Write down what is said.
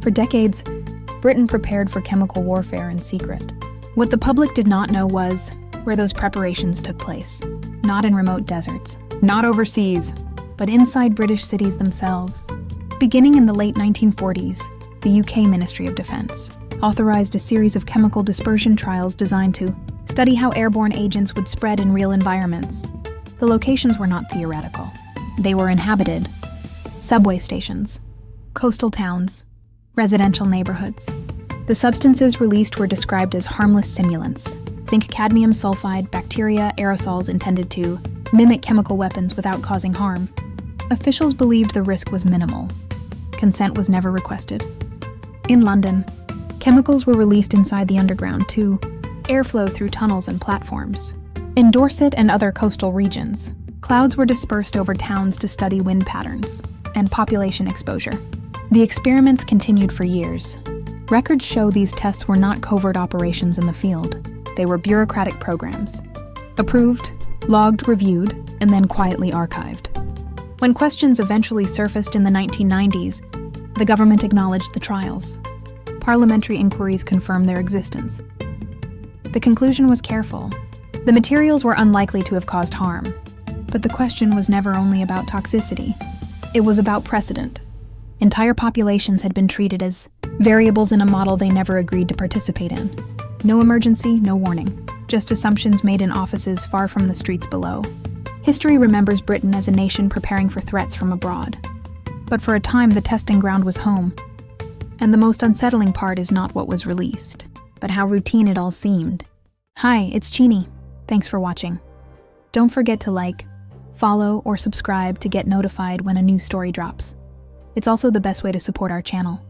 For decades, Britain prepared for chemical warfare in secret. What the public did not know was where those preparations took place. Not in remote deserts, not overseas, but inside British cities themselves. Beginning in the late 1940s, the UK Ministry of Defence authorized a series of chemical dispersion trials designed to study how airborne agents would spread in real environments. The locations were not theoretical. They were inhabited. Subway stations, coastal towns, residential neighborhoods. The substances released were described as harmless simulants, zinc cadmium sulfide bacteria aerosols intended to mimic chemical weapons without causing harm. Officials believed the risk was minimal. Consent was never requested. In London, chemicals were released inside the underground to airflow through tunnels and platforms. In Dorset and other coastal regions, clouds were dispersed over towns to study wind patterns and population exposure. The experiments continued for years. Records show these tests were not covert operations in the field. They were bureaucratic programs. Approved, logged, reviewed, and then quietly archived. When questions eventually surfaced in the 1990s, the government acknowledged the trials. Parliamentary inquiries confirmed their existence. The conclusion was careful. The materials were unlikely to have caused harm. But the question was never only about toxicity. It was about precedent. Entire populations had been treated as variables in a model they never agreed to participate in. No emergency, no warning. Just assumptions made in offices far from the streets below. History remembers Britain as a nation preparing for threats from abroad. But for a time, the testing ground was home. And the most unsettling part is not what was released, but how routine it all seemed. Hi, it's Chini. Thanks for watching. Don't forget to like, follow, or subscribe to get notified when a new story drops. It's also the best way to support our channel.